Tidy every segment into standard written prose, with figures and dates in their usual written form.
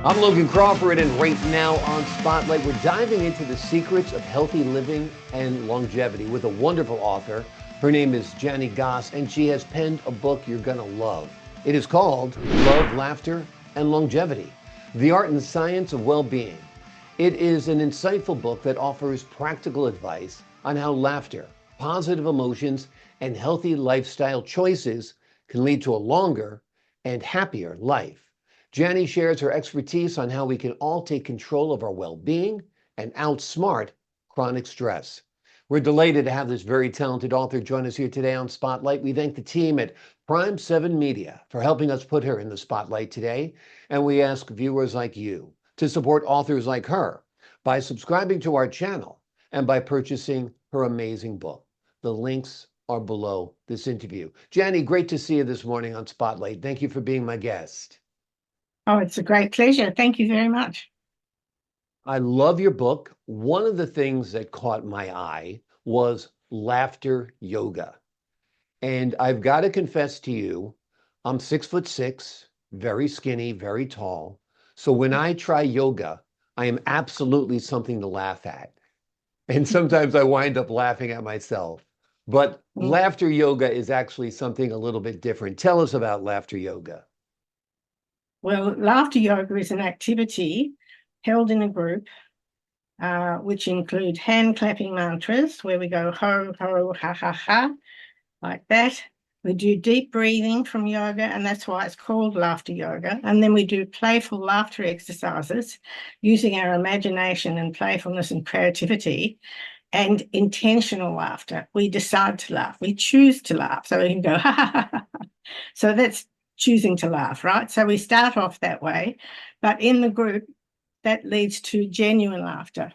I'm Logan Crawford, and right now on Spotlight, we're diving into the secrets of healthy living and longevity with a wonderful author. Her name is Janni Goss, and she has penned a book you're going to love. It is called Love, Laughter, and Longevity, The Art and Science of Wellbeing. It is an insightful book that offers practical advice on how laughter, positive emotions, and healthy lifestyle choices can lead to a longer and happier life. Janni shares her expertise on how we can all take control of our well-being and outsmart chronic stress. We're delighted to have this very talented author join us here today on Spotlight. We thank the team at Prime 7 Media for helping us put her in the spotlight today. And we ask viewers like you to support authors like her by subscribing to our channel and by purchasing her amazing book. The links are below this interview. Janni, great to see you this morning on Spotlight. Thank you for being my guest. Oh, it's a great pleasure. Thank you very much. I love your book. One of the things that caught my eye was laughter yoga. And I've got to confess to you, I'm 6'6", very skinny, very tall. So when I try yoga, I am absolutely something to laugh at. And sometimes I wind up laughing at myself. But laughter yoga is actually something a little bit different. Tell us about laughter yoga. Well, laughter yoga is an activity held in a group, which include hand clapping mantras, where we go ho, ho, ha, ha, ha, like that. We do deep breathing from yoga, and that's why it's called laughter yoga. And then we do playful laughter exercises using our imagination and playfulness and creativity, and intentional laughter. We decide to laugh. We choose to laugh. So we can go ha, ha, ha, ha. So that's choosing to laugh, right? So we start off that way, but in the group, that leads to genuine laughter.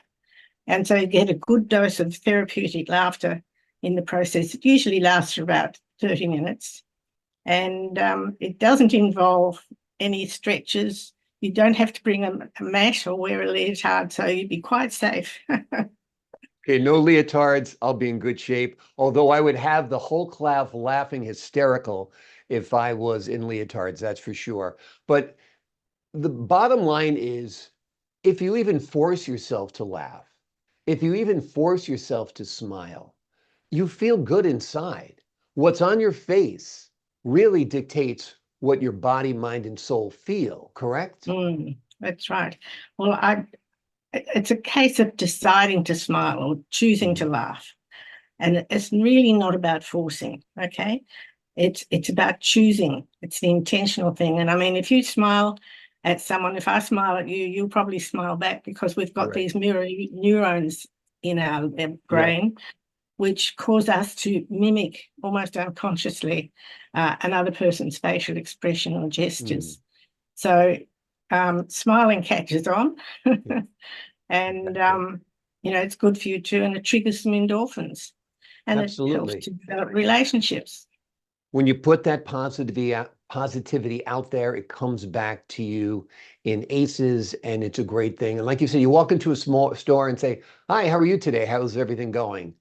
And so you get a good dose of therapeutic laughter in the process. It usually lasts for about 30 minutes. And it doesn't involve any stretches. You don't have to bring a mat or wear a leotard, so you'd be quite safe. Okay, no leotards, I'll be in good shape. Although I would have the whole class laughing hysterical if I was in leotards, that's for sure. But the bottom line is, if you even force yourself to laugh, if you even force yourself to smile, you feel good inside. What's on your face really dictates what your body, mind, and soul feel, correct? That's right. Well, it's a case of deciding to smile or choosing to laugh. And it's really not about forcing, okay? It's about choosing. It's the intentional thing. And I mean, if you smile at someone, if I smile at you, you'll probably smile back, because we've got these mirror neurons in our brain, which cause us to mimic almost unconsciously another person's facial expression or gestures. So smiling catches on. And, it's good for you too, and it triggers some endorphins, and it helps to develop relationships. When you put that positivity out there, it comes back to you in aces, and it's a great thing. And like you said, you walk into a small store and say, "Hi, how are you today? How's everything going?"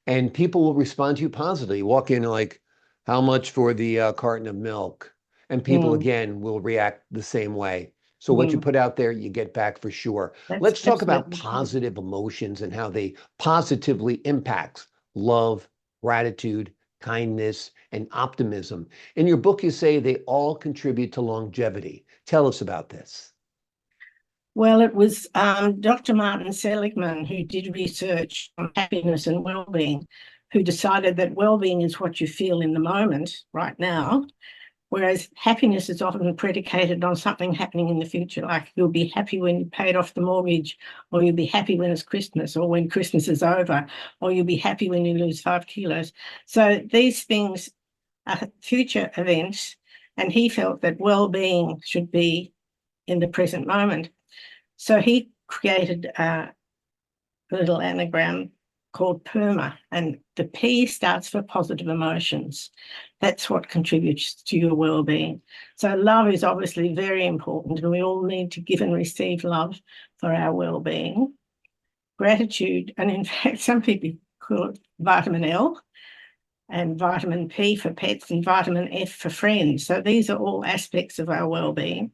And people will respond to you positively. You walk in like, "How much for the carton of milk?" And people again will react the same way. So what you put out there, you get back for sure. Let's talk about positive emotions and how they positively impact love, gratitude, kindness, and optimism. In your book, you say they all contribute to longevity. Tell us about this. Well, it was Dr. Martin Seligman who did research on happiness and well-being, who decided that well-being is what you feel in the moment right now, whereas happiness is often predicated on something happening in the future, like you'll be happy when you paid off the mortgage, or you'll be happy when it's Christmas, or when Christmas is over, or you'll be happy when you lose 5 kilos. So these things are future events, and he felt that well-being should be in the present moment. So he created a little anagram called PERMA, and the P stands for positive emotions. That's what contributes to your well-being. So love is obviously very important, and we all need to give and receive love for our well-being. Gratitude, and in fact, some people call it vitamin L, and vitamin P for pets, and vitamin F for friends. So these are all aspects of our well-being.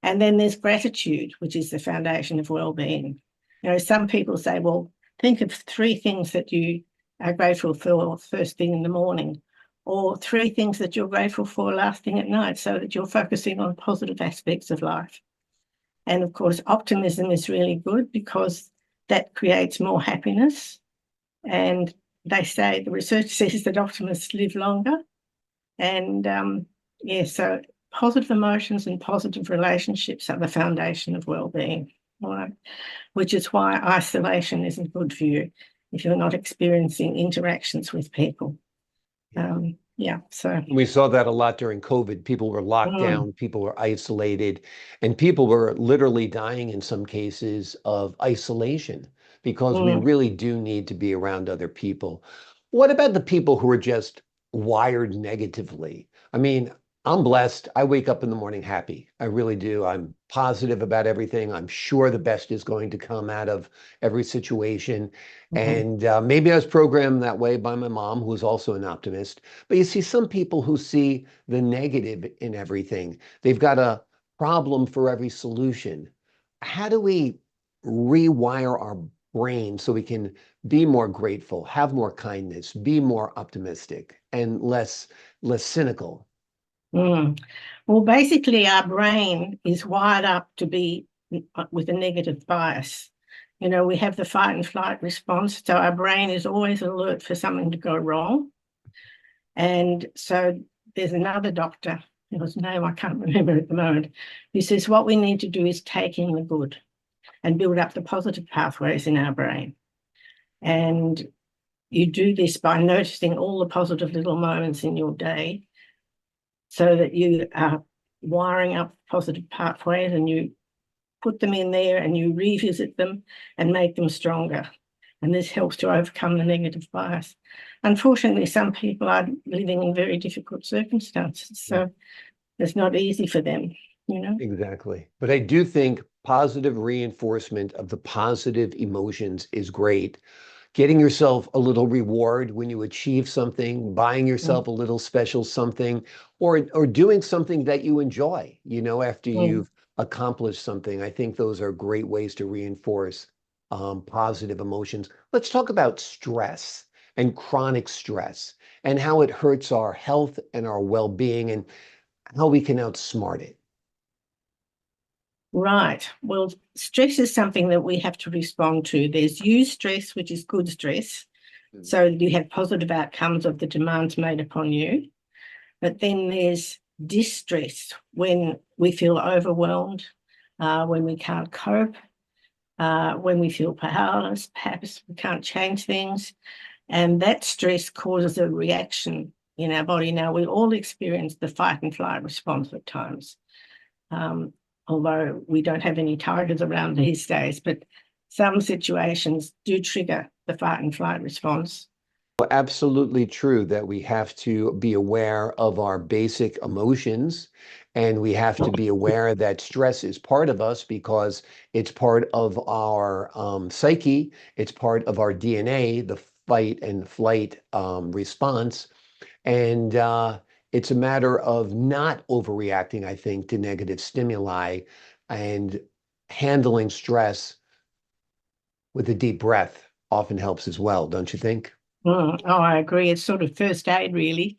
And then there's gratitude, which is the foundation of well-being. Some people say, well, think of 3 things that you are grateful for first thing in the morning, or 3 things that you're grateful for last thing at night, so that you're focusing on positive aspects of life. And of course, optimism is really good because that creates more happiness. And they say, the research says that optimists live longer. And so positive emotions and positive relationships are the foundation of well-being, right? Which is why isolation isn't good for you if you're not experiencing interactions with people. So we saw that a lot during COVID. People were locked down, people were isolated, and people were literally dying in some cases of isolation because we really do need to be around other people. What about the people who are just wired negatively? I mean, I'm blessed. I wake up in the morning happy. I really do. I'm positive about everything. I'm sure the best is going to come out of every situation. And maybe I was programmed that way by my mom, who was also an optimist. But you see some people who see the negative in everything. They've got a problem for every solution. How do we rewire our brain so we can be more grateful, have more kindness, be more optimistic, and less cynical? Well, basically, our brain is wired up to be with a negative bias. We have the fight and flight response, so our brain is always alert for something to go wrong. And so there's another doctor, whose name I can't remember at the moment, who says what we need to do is take in the good and build up the positive pathways in our brain. And you do this by noticing all the positive little moments in your day, so that you are wiring up positive pathways, and you put them in there and you revisit them and make them stronger. And this helps to overcome the negative bias. Unfortunately, some people are living in very difficult circumstances, so it's not easy for them, Exactly. But I do think positive reinforcement of the positive emotions is great. Getting yourself a little reward when you achieve something, buying yourself a little special something, or doing something that you enjoy, after you've accomplished something. I think those are great ways to reinforce positive emotions. Let's talk about stress and chronic stress and how it hurts our health and our well-being and how we can outsmart it. Right. Well, stress is something that we have to respond to. There's eustress, which is good stress. So you have positive outcomes of the demands made upon you. But then there's distress, when we feel overwhelmed, when we can't cope, when we feel powerless, perhaps we can't change things. And that stress causes a reaction in our body. Now, we all experience the fight and flight response at times. Although we don't have any tigers around these days, but some situations do trigger the fight and flight response. Absolutely true that we have to be aware of our basic emotions, and we have to be aware that stress is part of us because it's part of our psyche, it's part of our DNA, the fight and flight response. And it's a matter of not overreacting, I think, to negative stimuli and handling stress with a deep breath often helps as well, don't you think? Oh, I agree. It's sort of first aid, really,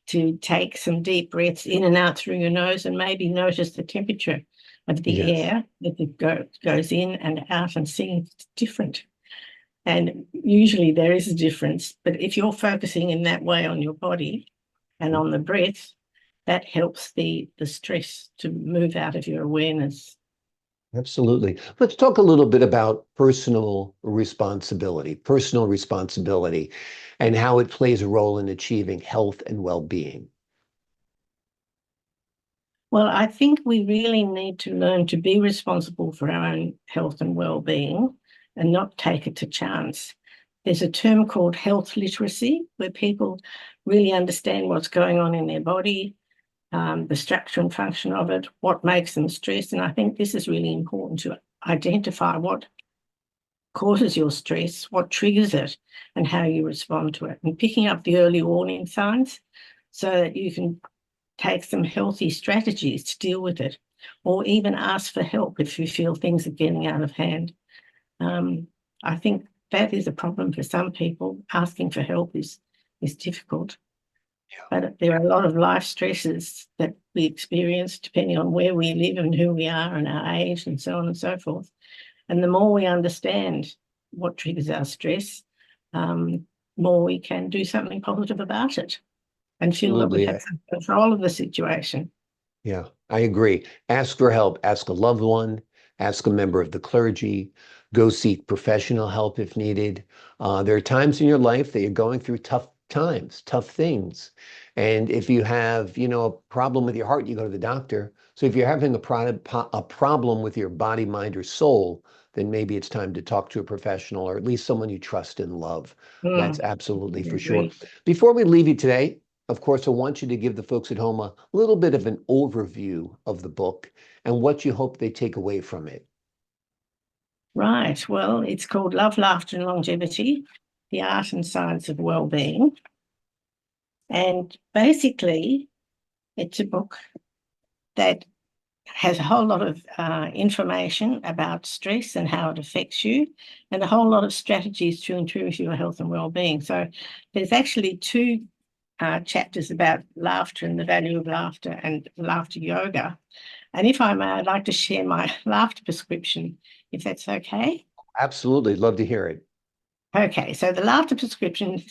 to take some deep breaths in and out through your nose and maybe notice the temperature of the air that it goes in and out, and see if it's different. And usually there is a difference, but if you're focusing in that way on your body and on the breath, that helps the stress to move out of your awareness. Absolutely. Let's talk a little bit about personal responsibility, and how it plays a role in achieving health and well-being. Well, I think we really need to learn to be responsible for our own health and well-being and not take it to chance. There's a term called health literacy, where people really understand what's going on in their body, the structure and function of it, what makes them stressed. And I think this is really important, to identify what causes your stress, what triggers it, and how you respond to it, and picking up the early warning signs so that you can take some healthy strategies to deal with it. or even ask for help if you feel things are getting out of hand. I think that is a problem for some people. Asking for help is difficult. Yeah. But there are a lot of life stresses that we experience depending on where we live and who we are and our age and so on and so forth. And the more we understand what triggers our stress, more we can do something positive about it and feel that we have some control of the situation. Yeah, I agree. Ask for help. Ask a loved one. Ask a member of the clergy. Go seek professional help if needed. There are times in your life that you're going through tough times, tough things. And if you have, a problem with your heart, you go to the doctor. So if you're having a problem with your body, mind, or soul, then maybe it's time to talk to a professional or at least someone you trust and love. That's absolutely for sure. Before we leave you today, of course, I want you to give the folks at home a little bit of an overview of the book and what you hope they take away from it. Right. Well, it's called Love, Laughter and Longevity, the Art and Science of Wellbeing. And basically, it's a book that has a whole lot of information about stress and how it affects you, and a whole lot of strategies to improve your health and well-being. So there's actually two chapters about laughter and the value of laughter and laughter yoga. And if I may, I'd like to share my laughter prescription, if that's okay. Absolutely. Love to hear it. Okay, so the laughter prescription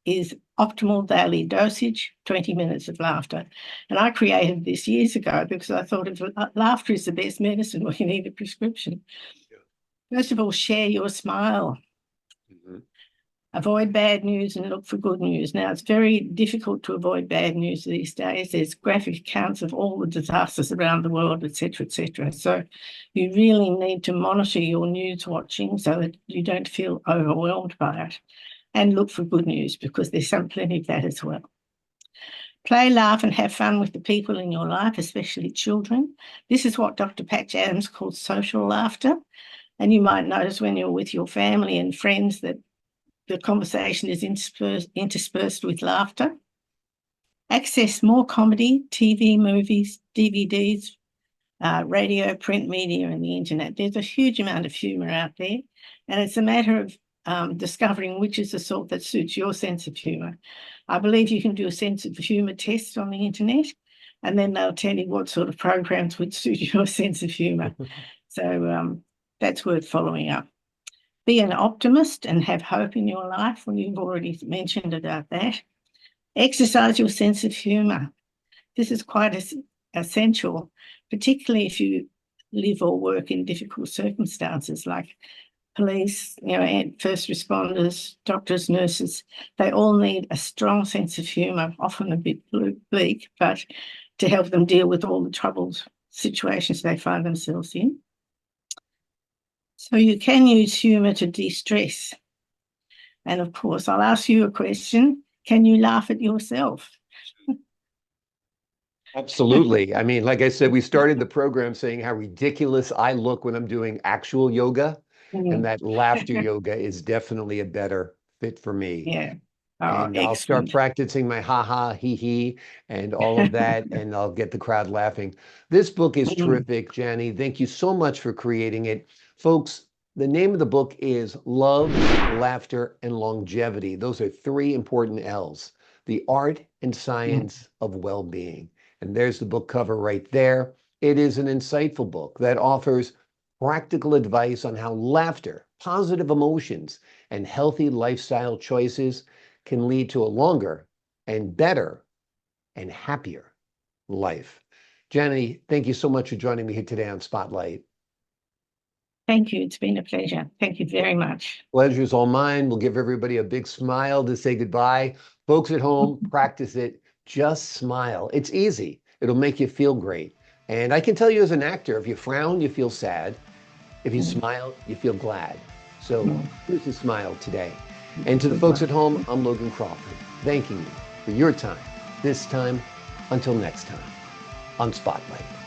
is optimal daily dosage, 20 minutes of laughter. And I created this years ago because I thought if laughter is the best medicine, well, you need a prescription. Yeah. First of all, share your smile. Mm-hmm. Avoid bad news and look for good news. Now, it's very difficult to avoid bad news these days. There's graphic accounts of all the disasters around the world, et cetera, et cetera. So you really need to monitor your news watching so that you don't feel overwhelmed by it. And look for good news because there's plenty of that as well. Play, laugh, and have fun with the people in your life, especially children. This is what Dr. Patch Adams calls social laughter. And you might notice when you're with your family and friends that the conversation is interspersed with laughter. Access more comedy, TV, movies, DVDs, radio, print media, and the internet. There's a huge amount of humour out there, and it's a matter of discovering which is the sort that suits your sense of humour. I believe you can do a sense of humour test on the internet, and then they'll tell you what sort of programs would suit your sense of humour. So that's worth following up. Be an optimist and have hope in your life. Well, you've already mentioned about that. Exercise your sense of humour. This is quite essential, particularly if you live or work in difficult circumstances like police, and first responders, doctors, nurses. They all need a strong sense of humour, often a bit bleak, but to help them deal with all the troubled situations they find themselves in. So you can use humour to de-stress. And of course, I'll ask you a question. Can you laugh at yourself? Absolutely. I mean, like I said, we started the program saying how ridiculous I look when I'm doing actual yoga. Mm-hmm. And that laughter yoga is definitely a better fit for me. Yeah. Oh, and excellent. I'll start practicing my ha-ha, hee-hee, and all of that, and I'll get the crowd laughing. This book is terrific, Janni. Thank you so much for creating it. Folks, the name of the book is Love, Laughter, and Longevity. Those are three important L's. The Art and Science of Well-Being. And there's the book cover right there. It is an insightful book that offers practical advice on how laughter, positive emotions, and healthy lifestyle choices can lead to a longer and better and happier life. Janni, thank you so much for joining me here today on Spotlight. Thank you. It's been a pleasure. Thank you very much. Pleasure's all mine. We'll give everybody a big smile to say goodbye. Folks at home, practice it. Just smile. It's easy. It'll make you feel great. And I can tell you as an actor, if you frown, you feel sad. If you smile, you feel glad. So here's a smile today. And to the folks at home, I'm Logan Crawford, thanking you for your time, this time, until next time on Spotlight.